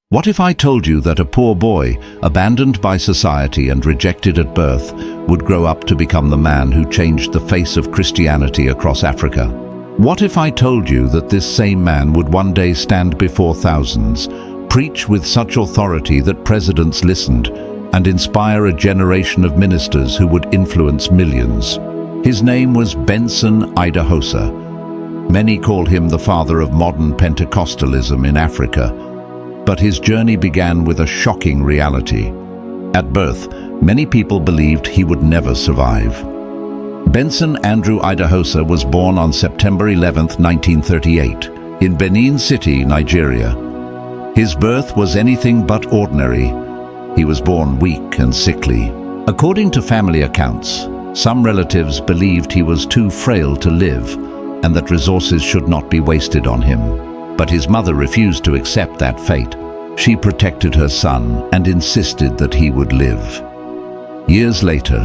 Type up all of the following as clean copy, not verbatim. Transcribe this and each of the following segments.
What if I told you that a poor boy, abandoned by society and rejected at birth, would grow up to become the man who changed the face of Christianity across Africa? What if I told you that this same man would one day stand before thousands, preach with such authority that presidents listened, and inspire a generation of ministers who would influence millions? His name was Benson Idahosa. Many call him the father of modern Pentecostalism in Africa. But his journey began with a shocking reality. At birth, many people believed he would never survive. Benson Andrew Idahosa was born on September 11, 1938, in Benin City, Nigeria. His birth was anything but ordinary. He was born weak and sickly. According to family accounts, some relatives believed he was too frail to live and that resources should not be wasted on him. But his mother refused to accept that fate. She protected her son and insisted that he would live. Years later,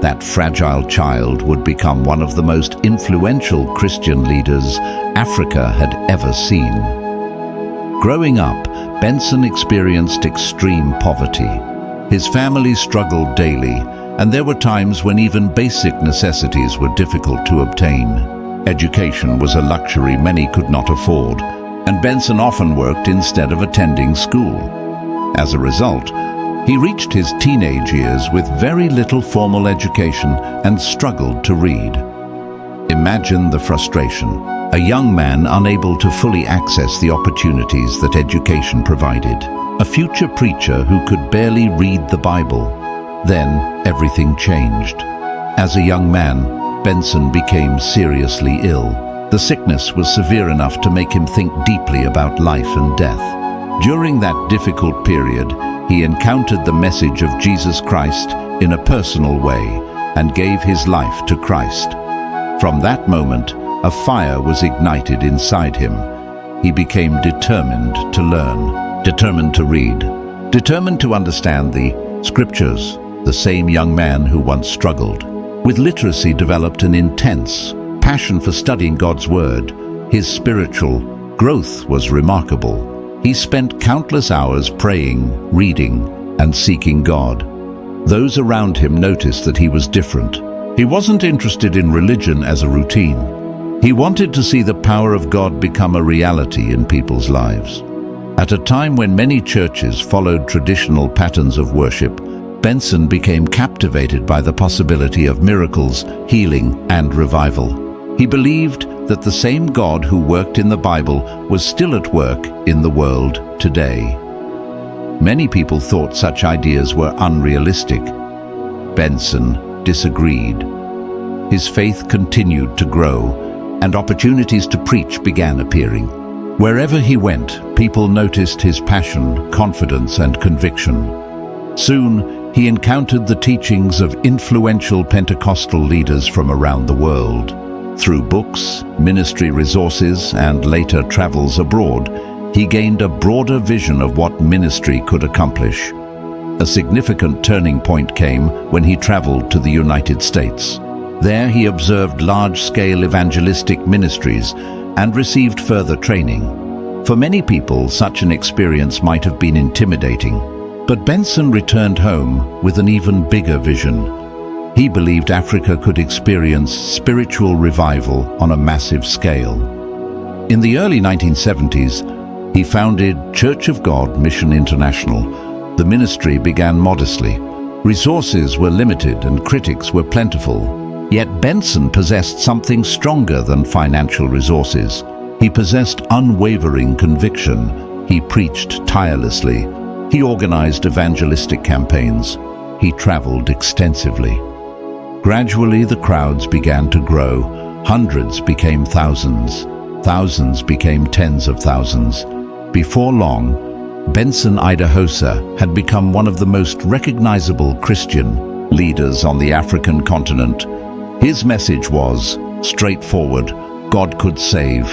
that fragile child would become one of the most influential Christian leaders Africa had ever seen. Growing up, Benson experienced extreme poverty. His family struggled daily, and there were times when even basic necessities were difficult to obtain. Education was a luxury many could not afford, and Benson often worked instead of attending school. As a result, he reached his teenage years with very little formal education and struggled to read. Imagine the frustration. A young man unable to fully access the opportunities that education provided. A future preacher who could barely read the Bible. Then everything changed. As a young man, Benson became seriously ill. The sickness was severe enough to make him think deeply about life and death. During that difficult period, he encountered the message of Jesus Christ in a personal way and gave his life to Christ. From that moment, a fire was ignited inside him. He became determined to learn, determined to read, determined to understand the Scriptures. The same young man who once struggled with literacy developed an intense passion for studying God's Word. His spiritual growth was remarkable. He spent countless hours praying, reading, and seeking God. Those around him noticed that he was different. He wasn't interested in religion as a routine. He wanted to see the power of God become a reality in people's lives. At a time when many churches followed traditional patterns of worship, Benson became captivated by the possibility of miracles, healing, and revival. He believed that the same God who worked in the Bible was still at work in the world today. Many people thought such ideas were unrealistic. Benson disagreed. His faith continued to grow, and opportunities to preach began appearing. Wherever he went, people noticed his passion, confidence, and conviction. Soon, he encountered the teachings of influential Pentecostal leaders from around the world. Through books, ministry resources, and later travels abroad, he gained a broader vision of what ministry could accomplish. A significant turning point came when he traveled to the United States. There he observed large-scale evangelistic ministries and received further training. For many people, such an experience might have been intimidating. But Benson returned home with an even bigger vision. He believed Africa could experience spiritual revival on a massive scale. In the early 1970s, he founded Church of God Mission International. The ministry began modestly. Resources were limited and critics were plentiful. Yet Benson possessed something stronger than financial resources. He possessed unwavering conviction. He preached tirelessly. He organized evangelistic campaigns. He traveled extensively. Gradually, the crowds began to grow. Hundreds became thousands. Thousands became tens of thousands. Before long, Benson Idahosa had become one of the most recognizable Christian leaders on the African continent. His message was straightforward. God could save.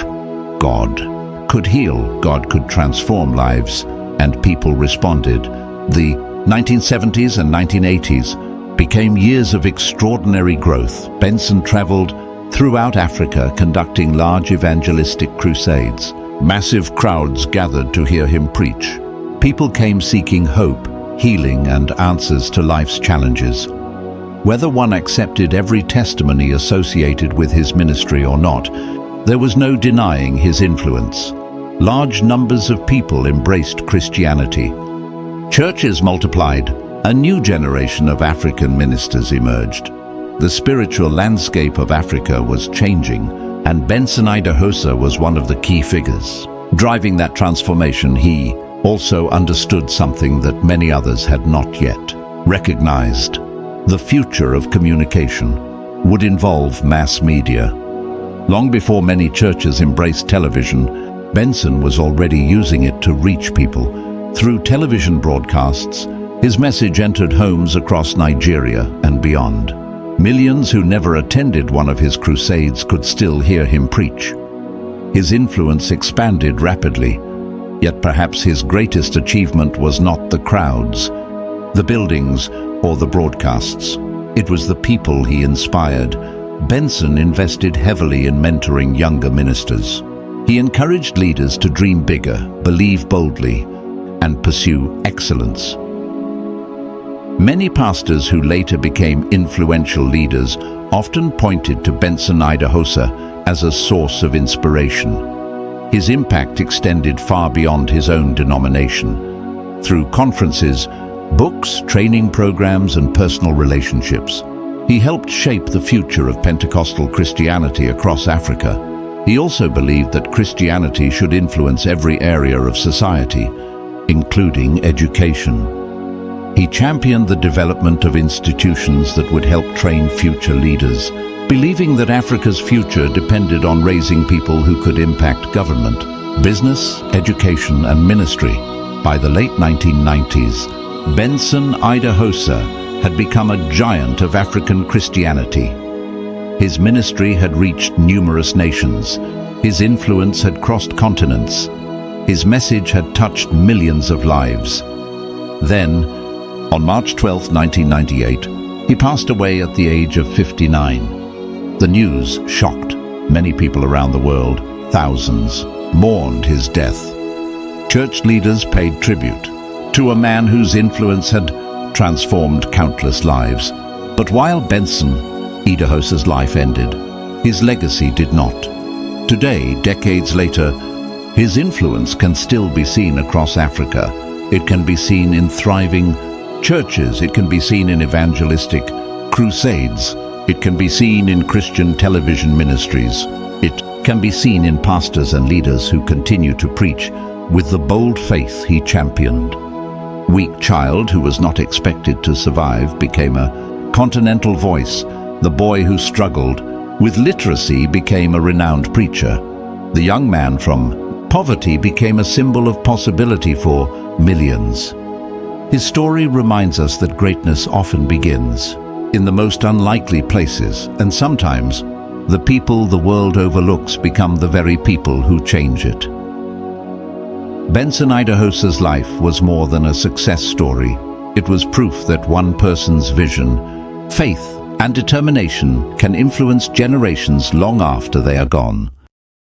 God could heal. God could transform lives. And people responded. The 1970s and 1980s became years of extraordinary growth. Benson traveled throughout Africa conducting large evangelistic crusades. Massive crowds gathered to hear him preach. People came seeking hope, healing, and answers to life's challenges. Whether one accepted every testimony associated with his ministry or not, there was no denying his influence. Large numbers of people embraced Christianity. Churches multiplied. A new generation of African ministers emerged. The spiritual landscape of Africa was changing, and Benson Idahosa was one of the key figures. Driving that transformation, he also understood something that many others had not yet recognized. The future of communication would involve mass media. Long before many churches embraced television, Benson was already using it to reach people. Through television broadcasts, his message entered homes across Nigeria and beyond. Millions who never attended one of his crusades could still hear him preach. His influence expanded rapidly, yet perhaps his greatest achievement was not the crowds, the buildings, or the broadcasts. It was the people he inspired. Benson invested heavily in mentoring younger ministers. He encouraged leaders to dream bigger, believe boldly, and pursue excellence. Many pastors who later became influential leaders often pointed to Benson Idahosa as a source of inspiration. His impact extended far beyond his own denomination. Through conferences, books, training programs, and personal relationships, he helped shape the future of Pentecostal Christianity across Africa. He also believed that Christianity should influence every area of society, including education. He championed the development of institutions that would help train future leaders, believing that Africa's future depended on raising people who could impact government, business, education, and ministry. By the late 1990s, Benson Idahosa had become a giant of African Christianity. His ministry had reached numerous nations. His influence had crossed continents. His message had touched millions of lives. Then, on March 12, 1998, he passed away at the age of 59. The news shocked many people around the world. Thousands mourned his death. Church leaders paid tribute to a man whose influence had transformed countless lives. But while Benson Idahosa's life ended, his legacy did not. Today, decades later, his influence can still be seen across Africa. It can be seen in thriving churches, it can be seen in evangelistic crusades, it can be seen in Christian television ministries, it can be seen in pastors and leaders who continue to preach with the bold faith he championed. Weak child who was not expected to survive became a continental voice. The boy who struggled with literacy became a renowned preacher. The young man from poverty became a symbol of possibility for millions. His story reminds us that greatness often begins in the most unlikely places, and sometimes the people the world overlooks become the very people who change it. Benson Idahosa's life was more than a success story. It was proof that one person's vision, faith, and determination can influence generations long after they are gone.